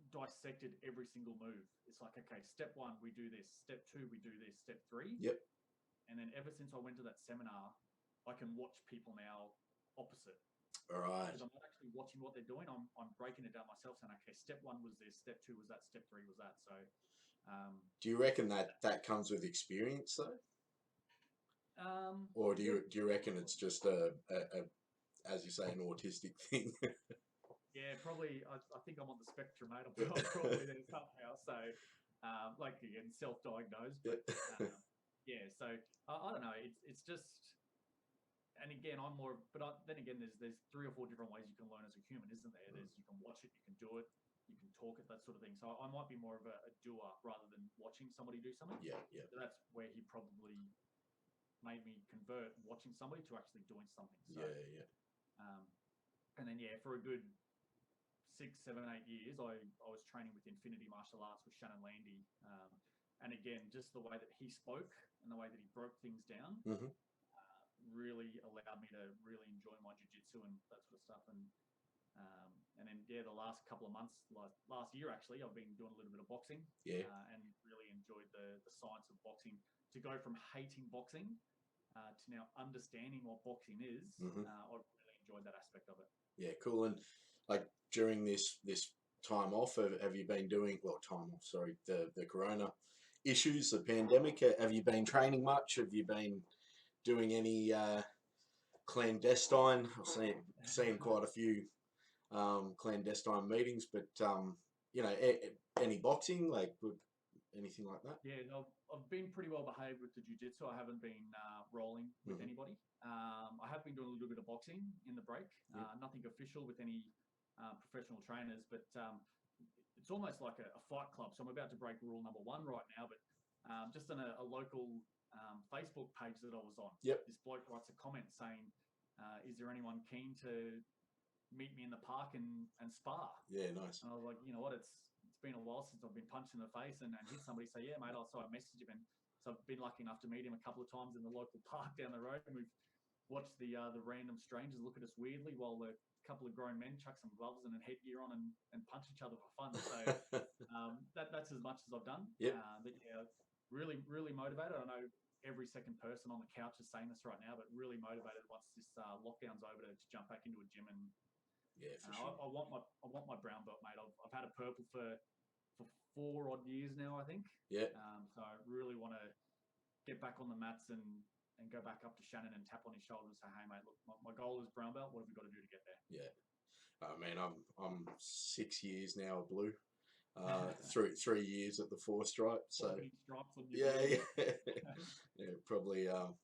dissected every single move, it's like, okay, step 1 we do this, step 2 we do this, step 3. Yep. And then ever since I went to that seminar, I can watch people now opposite. All right. Because I'm not actually watching what they're doing. I'm breaking it down myself, saying, okay, step 1 was this, step 2 was that, step 3 was that. So, do you reckon that comes with experience though, or do you reckon it's just a as you say, an autistic thing? Yeah, probably. I think I'm on the spectrum, mate. I'm probably there somehow. So, like again, self-diagnosed, but yeah. So I don't know. It's just, and again, I'm more. But then again, there's 3 or 4 different ways you can learn as a human, isn't there? There's you can watch it, you can do it, you can talk it, that sort of thing. So I might be more of a doer rather than watching somebody do something. Yeah, yeah. So that's where he probably made me convert watching somebody to actually doing something. So, yeah. And then for a good 6, 7, 8 years, I was training with Infinity Martial Arts with Shannon Landy. And again, just the way that he spoke and the way that he broke things down Mm-hmm. really allowed me to really enjoy my jiu-jitsu and that sort of stuff. And then, the last couple of months, last year actually, I've been doing a little bit of boxing. Yeah. And really enjoyed the science of boxing. To go from hating boxing to now understanding what boxing is, Mm-hmm. I really enjoyed that aspect of it. Yeah, cool. And like during this time off, have you been doing the corona issues, the pandemic? Have you been training much? Have you been doing any clandestine? I've seen quite a few clandestine meetings, but any boxing, like anything like that? Yeah, I've been pretty well behaved with the jiu-jitsu. I haven't been rolling with anybody. I have been doing a little bit of boxing in the break. Nothing official with any professional trainers, but it's almost like a fight club. So I'm about to break rule number 1 right now, but just on a local Facebook page that I was on, this bloke writes a comment saying, is there anyone keen to meet me in the park and spar? Yeah, nice. And I was like, you know what, it's been a while since I've been punched in the face and hit somebody. So yeah, mate, so I messaged him, and so I've been lucky enough to meet him a couple of times in the local park down the road, and we've watched the random strangers look at us weirdly while a couple of grown men chuck some gloves and a headgear on and punch each other for fun. So that's as much as I've done. But yeah, really, really motivated. I know every second person on the couch is saying this right now, but really motivated once this lockdown's over to jump back into a gym. And yeah, for sure. I want my brown belt, mate. I've had a purple for 4 odd years now, I think. Yeah. So I really want to get back on the mats and go back up to Shannon and tap on his shoulder and say, hey, mate, look, my goal is brown belt. What have we got to do to get there? Yeah. I mean, I'm 6 years now blue. 3 years at the 4 stripe. So yeah. Probably. I'm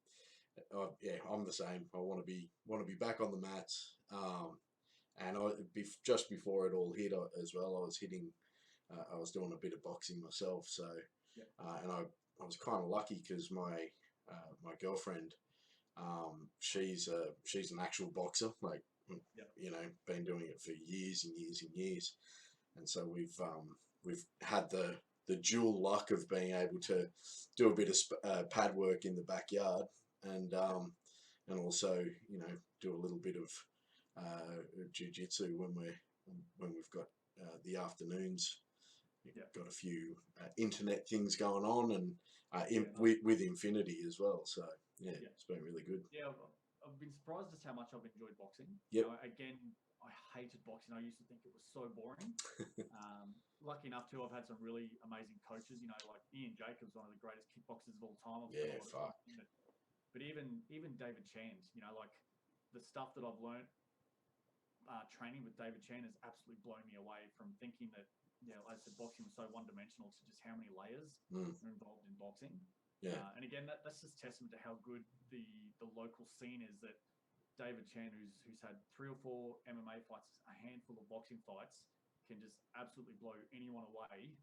the same. I want to be back on the mats. And just before it all hit as well, I was hitting. I was doing a bit of boxing myself. So, and I was kind of lucky because my girlfriend, she's an actual boxer. Like, been doing it for years and years and years. And so we've had the dual luck of being able to do a bit of pad work in the backyard and also do a little bit of jiu-jitsu when we've got the afternoons. Got a few internet things going on and with Infinity as well. So it's been really good. Yeah, I've been surprised just how much I've enjoyed boxing. Again, I hated boxing. I used to think it was so boring. Lucky enough too, I've had some really amazing coaches. Like Ian Jacobs, one of the greatest kickboxers of all time. But even David Chan, like the stuff that I've learned training with David Chan has absolutely blown me away from thinking that, as I said, boxing was so one-dimensional to just how many layers are involved in boxing. And again, that's just testament to how good the local scene is, that David Chan, who's had 3 or 4 MMA fights, a handful of boxing fights, can just absolutely blow anyone away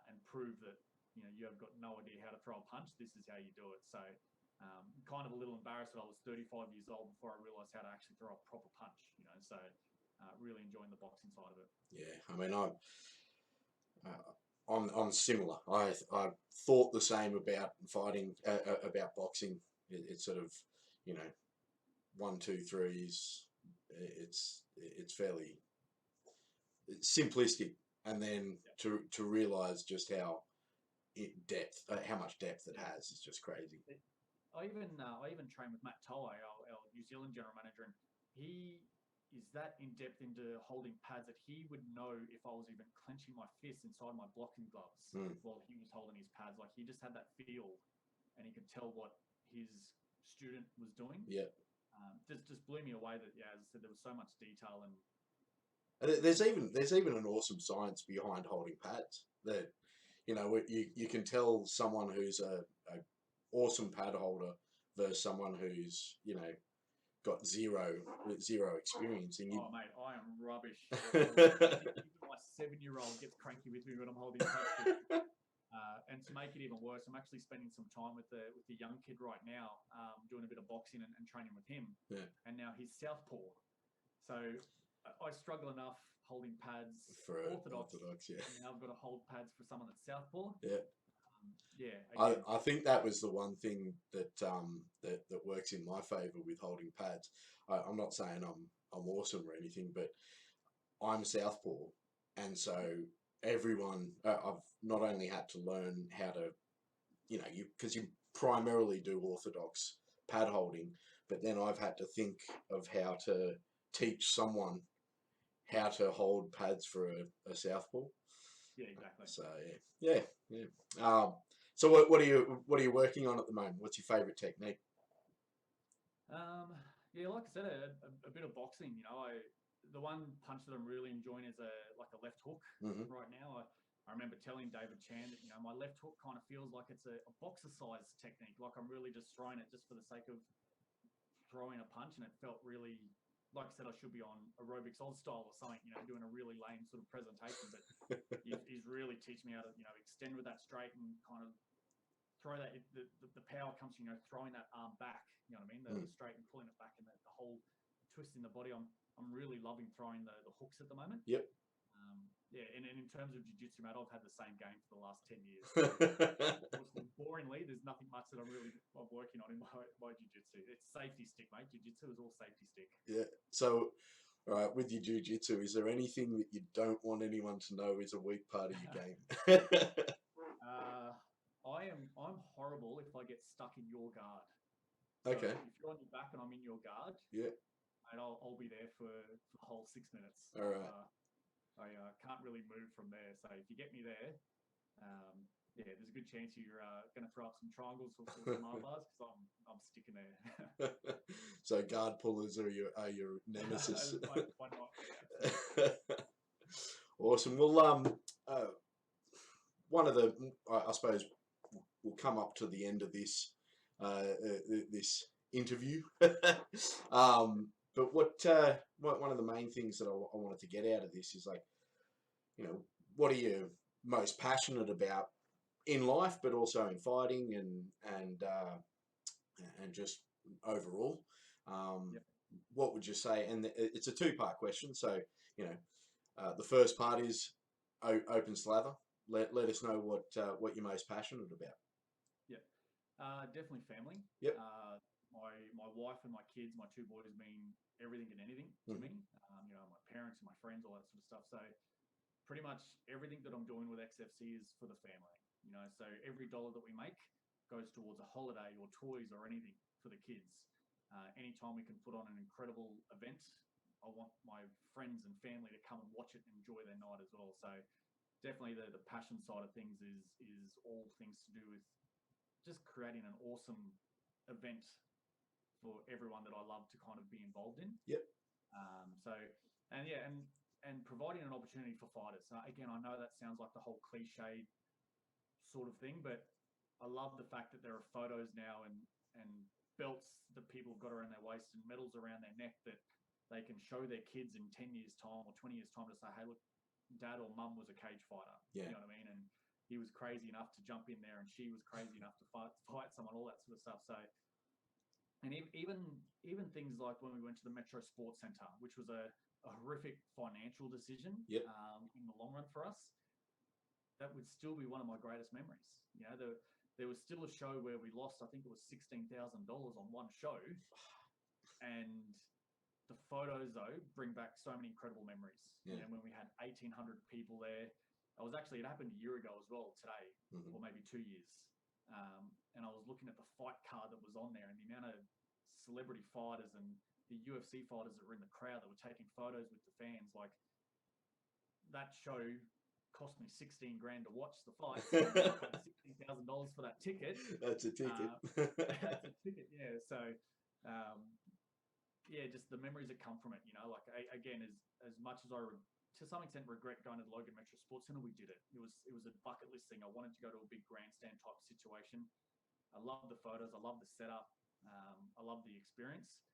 and prove that you have got no idea how to throw a punch. This is how you do it. So kind of a little embarrassed that I was 35 years old before I realised how to actually throw a proper punch. So really enjoying the boxing side of it. Yeah, I mean, I'm similar. I thought the same about fighting, about boxing. It's sort of, 1, 2, 3s. It's fairly simplistic, and then to realise just how much depth it has is just crazy. I even train with Matt Walton, our New Zealand general manager, and he is that in depth into holding pads that he would know if I was even clenching my fist inside my blocking gloves while he was holding his pads. Like, he just had that feel, and he could tell what his student was doing. Yeah. Just blew me away that, as I said, there was so much detail, and there's even an awesome science behind holding pads that you can tell someone who's a awesome pad holder versus someone who's got zero experience. And mate, I am rubbish. Even my 7-year-old gets cranky with me when I'm holding pads. And to make it even worse, I'm actually spending some time with the young kid right now, doing a bit of boxing and training with him. Yeah. And now he's southpaw, so I struggle enough holding pads for orthodox. Yeah. And now I've got to hold pads for someone that's southpaw. Yeah. I think that was the one thing that works in my favour with holding pads. I'm not saying I'm awesome or anything, but I'm southpaw, and so everyone I've not only had to learn how to, because you primarily do orthodox pad holding, but then I've had to think of how to teach someone how to hold pads for a southpaw. Yeah, exactly. So yeah. So what are you working on at the moment? What's your favourite technique? Like I said, a bit of boxing. The one punch that I'm really enjoying is a left hook right now. I remember telling David Chan that my left hook kind of feels like it's a boxer-sized technique. Like, I'm really just throwing it just for the sake of throwing a punch, and it felt really, like I said, I should be on aerobics Oz style or something, doing a really lame sort of presentation. But he's really teaching me how to, extend with that straight and kind of throw that. The power comes from, throwing that arm back, you know what I mean? The straight and pulling it back, and the whole twist in the body. I'm really loving throwing the hooks at the moment. Yep. And in terms of jiu-jitsu, Matt, I've had the same game for the last 10 years. Boringly, there's nothing much that I'm working on in my jiu-jitsu. It's safety stick, mate. Jiu-jitsu is all safety stick. Yeah. So, all right, with your jiu-jitsu, is there anything that you don't want anyone to know is a weak part of your game? I'm horrible if I get stuck in your guard. Okay. So if you're on your back and I'm in your guard, yeah, and I'll be there for the whole 6 minutes. All right. I can't really move from there. So if you get me there, there's a good chance you're going to throw up some triangles or some arm bars, because I'm sticking there. So guard pullers are your nemesis. Why not? Awesome. Well, one of the, I suppose, we'll come up to the end of this this interview. But what one of the main things that I wanted to get out of this is, like, what are you most passionate about in life, but also in fighting and just overall. What would you say? And it's a two-part question. So, the first part is open slather. Let us know what you're most passionate about. Definitely family. Yep. My wife and my kids, my two boys, mean everything and anything to me. My parents and my friends, all that sort of stuff. So pretty much everything that I'm doing with XFC is for the family. So every dollar that we make goes towards a holiday or toys or anything for the kids. Anytime we can put on an incredible event, I want my friends and family to come and watch it and enjoy their night as well. So definitely the passion side of things is all things to do with just creating an awesome event for everyone that I love to kind of be involved in. Yep. And providing an opportunity for fighters. Again, I know that sounds like the whole cliche sort of thing, but I love the fact that there are photos now and belts that people have got around their waist and medals around their neck that they can show their kids in 10 years' time or 20 years' time to say, hey, look, dad or mum was a cage fighter. Yeah. You know what I mean? And he was crazy enough to jump in there, and she was crazy enough to fight someone, all that sort of stuff. So, and even things like when we went to the Metro Sports Centre, which was a horrific financial decision Yep. In the long run for us, that would still be one of my greatest memories. You know, there was still a show where we lost, I think it was $16,000 on one show, and the photos though bring back so many incredible memories. Yeah. You know, when we had 1,800 people there. It happened a year ago as well today, or maybe 2 years. And I was looking at the fight card that was on there, and the amount of celebrity fighters and the UFC fighters that were in the crowd that were taking photos with the fans. Like, that show cost me 16 grand to watch the fight. $16,000 for that ticket. That's a ticket. That's a ticket, yeah. So, yeah, just the memories that come from it. You know, like again, as much as I to some extent regret going to the Logan Metro Sports Centre, we did it. It was a bucket list thing. I wanted to go to a big grandstand type situation. I love the photos. I love the setup. I love the experience.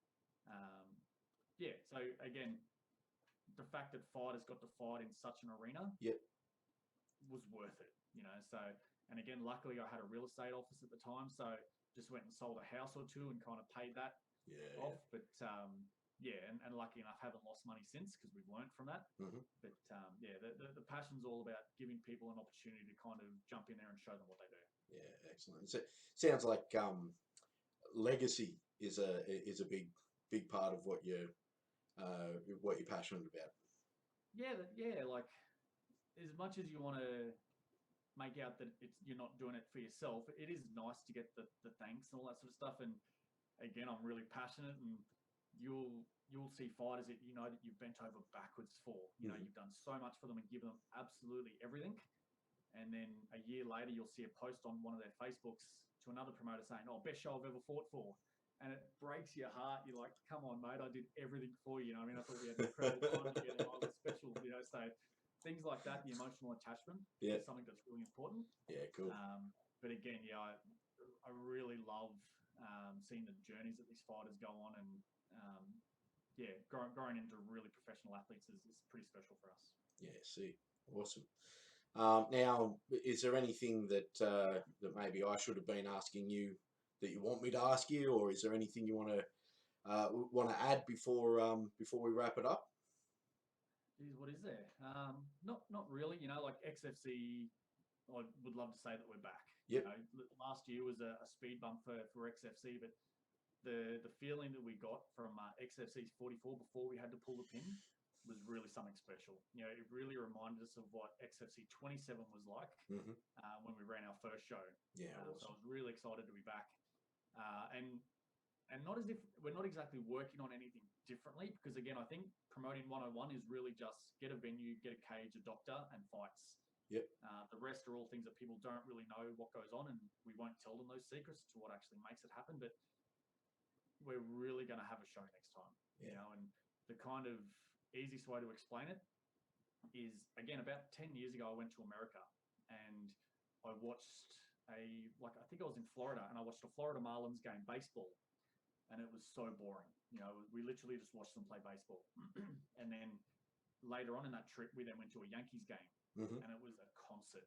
Yeah. So again, the fact that fighters got to fight in such an arena, was worth it. You know. So, and again, luckily I had a real estate office at the time, so just went and sold a house or two and kind of paid that off. But yeah, and lucky enough, haven't lost money since because we've learned from that. But yeah, the passion's all about giving people an opportunity to kind of jump in there and show them what they do. Yeah, excellent. So, sounds like legacy is a big part of what you're passionate about. Yeah, like as much as you want to make out that you're not doing it for yourself, it is nice to get the thanks and all that sort of stuff. And again, I'm really passionate, and you'll see fighters that you know that you've bent over backwards for. You know, you've done so much for them and given them absolutely everything. And then a year later, you'll see a post on one of their Facebooks to another promoter saying, "Oh, best show I've ever fought for." And it breaks your heart. You're like, "Come on, mate, I did everything for you." You know, I mean, I thought we had an incredible time together. I was special, you know. So things like that, the emotional attachment is something that's really important. Yeah, cool. But again, yeah, I really love seeing the journeys that these fighters go on, and yeah, growing into really professional athletes is pretty special for us. Yeah, see, awesome. Now, is there anything that that maybe I should have been asking you that you want me to ask you, or is there anything you want to add before we wrap it up? Geez, what is there? Not really. You know, like XFC, I would love to say that we're back. Yep. You know, last year was a speed bump for XFC, but the feeling that we got from XFC's 44 before we had to pull the pin was really something special. You know, it really reminded us of what XFC 27 was like when we ran our first show. Yeah, awesome. So I was really excited to be back. And not as if we're not exactly working on anything differently, because again, I think promoting 101 is really just get a venue, get a cage, a doctor, and fights. Yep. The rest are all things that people don't really know what goes on, and we won't tell them those secrets to what actually makes it happen. But we're really going to have a show next time, you know. And the kind of easiest way to explain it is, again, about 10 years ago, I went to America and I watched I think I was in Florida, and I watched a Florida Marlins game, baseball. And it was so boring. You know, we literally just watched them play baseball. And then later on in that trip, we then went to a Yankees game, and it was a concert.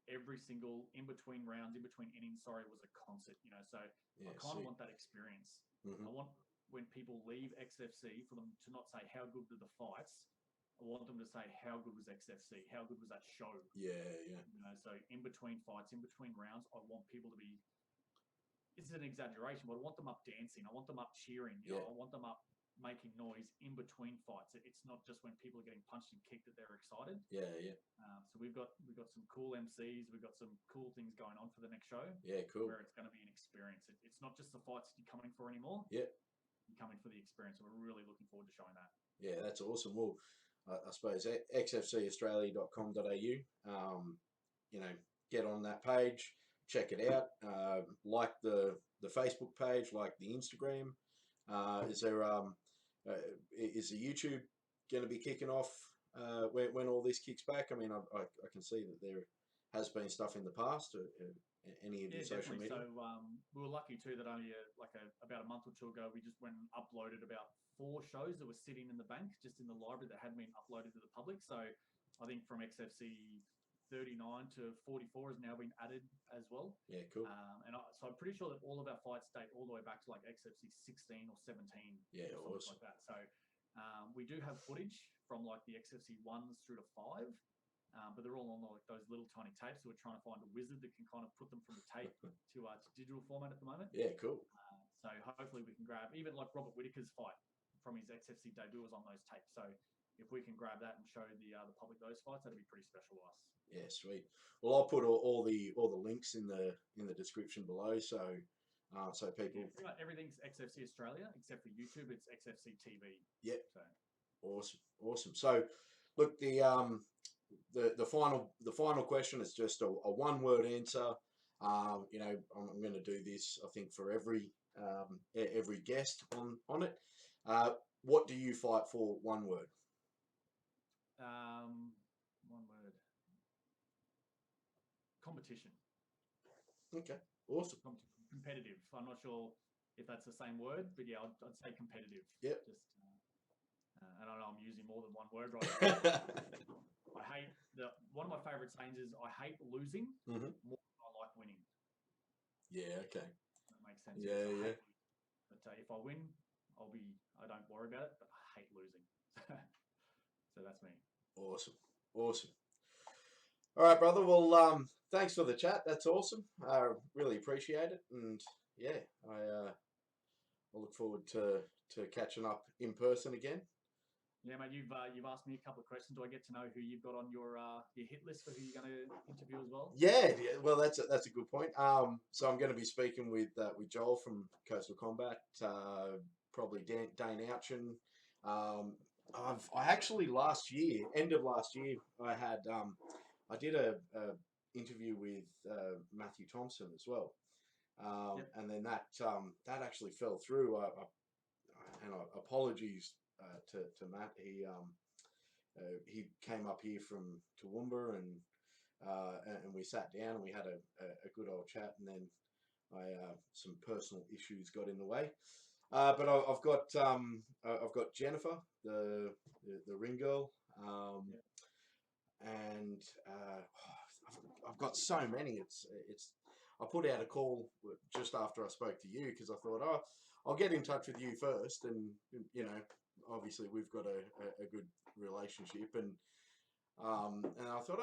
Every single in between innings, was a concert. You know, so I kind of want that experience. I want, when people leave XFC, for them to not say how good were the fights. I want them to say how good was XFC, how good was that show. Yeah. You know, so in between fights, in between rounds, I want people to be. This is an exaggeration, but I want them up dancing. I want them up cheering. You know, I want them up making noise in between fights. It's not just when people are getting punched and kicked that they're excited. Yeah. So we've got some cool MCs. We've got some cool things going on for the next show. Yeah, cool. Where it's going to be an experience. It's not just the fights that you're coming for anymore. Yeah. You're coming for the experience. So we're really looking forward to showing that. Yeah, that's awesome. Well, I suppose xfcaustralia.com.au. You know, get on that page. Check it out. Like the Facebook page, like the Instagram. Is the YouTube going to be kicking off when all this kicks back? I mean, I can see that there has been stuff in the past. Any of your social media? So we were lucky too that only about a month or two ago, we just went and uploaded about 4 shows that were sitting in the bank, just in the library, that hadn't been uploaded to the public. So I think from XFC 39 to 44 has now been added as well. Yeah, cool. So I'm pretty sure that all of our fights date all the way back to like XFC 16 or 17. Yeah, or something awesome. like that. So we do have footage from like the XFC 1s through to 5. But they're all on like those little tiny tapes. So we're trying to find a wizard that can kind of put them from the tape to digital format at the moment. Yeah, cool. So hopefully we can grab even like Robert Whittaker's fight from his XFC debut was on those tapes. So if we can grab that and show the public those fights, that'd be pretty special to us. Yeah, sweet. Well, I'll put all the links in the description below. So people. Yeah, pretty much everything's XFC Australia except for YouTube. It's XFC TV. Yep. So. Awesome. So look, the final question is just a one-word answer. I'm going to do this, I think, for every guest on it. What do you fight for? One word. One word. Competition. Okay. Awesome. Competitive. I'm not sure if that's the same word, but yeah, I'd say competitive. Yep. Just, and I know I'm using more than one word right now. I hate one of my favorite sayings is I hate losing more than I like winning. Yeah, okay. That makes sense. Yeah. But if I win, I don't worry about it, but I hate losing. So that's me. Awesome. All right, brother. Well, thanks for the chat. That's awesome. I really appreciate it. And yeah, I look forward to catching up in person again. Yeah, mate, you've asked me a couple of questions. Do I get to know who you've got on your hit list for who you're going to interview as well? Yeah. Well, that's a good point. So I'm going to be speaking with Joel from Coastal Combat, probably Dane Ouchin. I actually end of last year, I did a interview with Matthew Thompson as well, and then that actually fell through. And apologies to Matt. He came up here from Toowoomba and we sat down and we had a good old chat, and then some personal issues got in the way. But I've got Jennifer, the ring girl, and I've got so many. It's I put out a call just after I spoke to you because I thought, I'll get in touch with you first, and obviously we've got a good relationship, and I thought,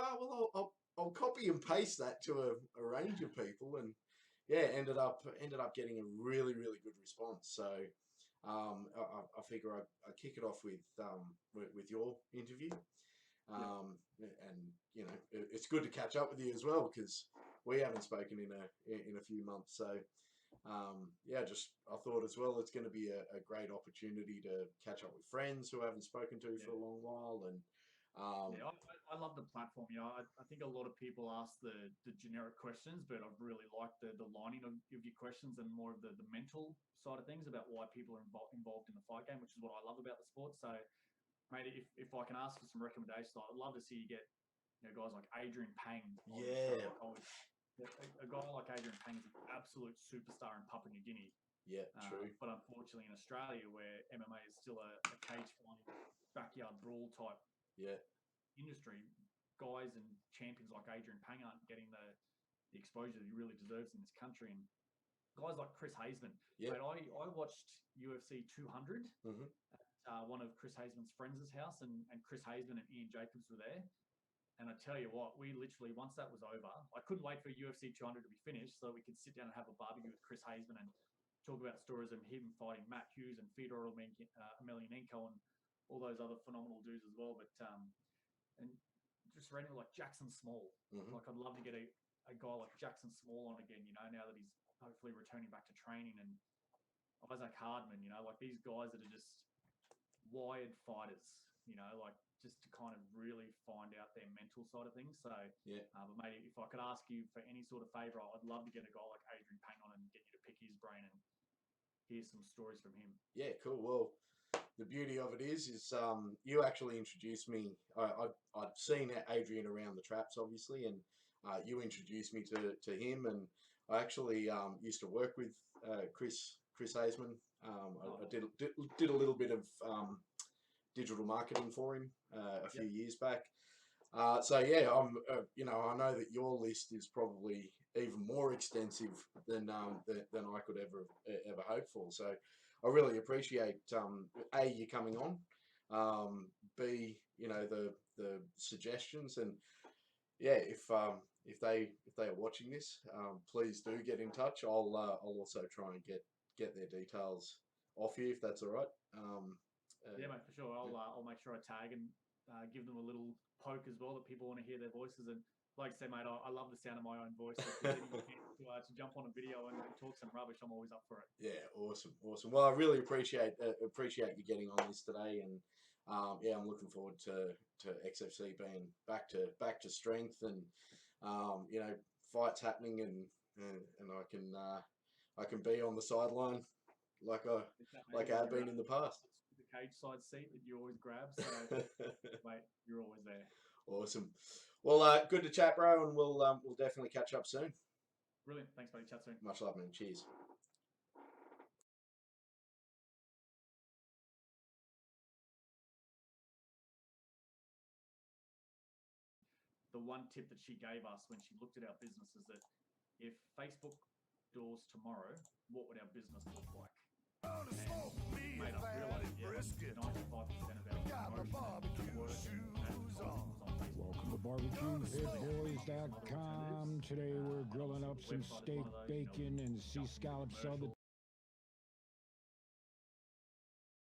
I'll copy and paste that to a range of people, and yeah, ended up getting a really good response. So I figure I kick it off with your interview, and it's good to catch up with you as well because we haven't spoken in a few months. So I thought as well it's going to be a great opportunity to catch up with friends who I haven't spoken to for a long while, and I love the platform. I think a lot of people ask the generic questions, but I've really liked the lining of your questions and more of the mental side of things about why people are involved in the fight game, which is what I love about the sport. So, mate, if I can ask for some recommendations, I'd love to see you get guys like Adrian Pang. Yeah. A guy like Adrian Pang is an absolute superstar in Papua New Guinea. Yeah, true. But unfortunately in Australia, where MMA is still a cage fighting, backyard brawl type industry, guys and champions like Adrian Pang aren't getting the exposure that he really deserves in this country. And guys like Chris Hazeman. Mate, I watched UFC 200 at one of Chris Hazeman's friends' house, and Chris Hazeman and Ian Jacobs were there. And I tell you what, we literally, once that was over, I couldn't wait for UFC 200 to be finished so we could sit down and have a barbecue with Chris Hazeman and talk about stories of him fighting Matt Hughes and Fedor Emelianenko and all those other phenomenal dudes as well. But and just randomly like Jackson Small. Like I'd love to get a guy like Jackson Small on again, now that he's hopefully returning back to training, and Isaac Hardman, like these guys that are just wired fighters, like just to kind of really find out their mental side of things. So, but mate, if I could ask you for any sort of favour, I'd love to get a guy like Adrian Pang on and get you to pick his brain and hear some stories from him. Yeah, cool. Well, the beauty of it is you actually introduced me. I'd seen Adrian around the traps, obviously, and you introduced me to him, and I actually used to work with Chris Hazeman. I did a little bit of digital marketing for him a few years back. So yeah, I'm. I know that your list is probably even more extensive than I could ever hope for. So I really appreciate a you coming on, b the suggestions, and yeah, if they are watching this, please do get in touch. I'll also try and get their details off you if that's all right. Yeah, mate, for sure. I'll make sure I tag and give them a little poke as well that people want to hear their voices. And like I say, mate, I love the sound of my own voice. So if there's any chance to jump on a video and talk some rubbish, I'm always up for it. Yeah, awesome. Well, I really appreciate you getting on this today, and yeah, I'm looking forward to XFC being back to strength, and fights happening, and I can be on the sideline like I have been in the past. The cage side seat that you always grab. So, mate, you're always there. Awesome. Well, good to chat, bro, and we'll definitely catch up soon. Brilliant. Thanks, buddy. Chat soon. Much love, man. Cheers. The one tip that she gave us when she looked at our business is that if Facebook doors tomorrow, what would our business look like? And made us realise, 95% of our promotion work and advertising was on Facebook. Welcome to BarbecueHitBoys.com. Today we're grilling up some steak, bacon, and sea scallops.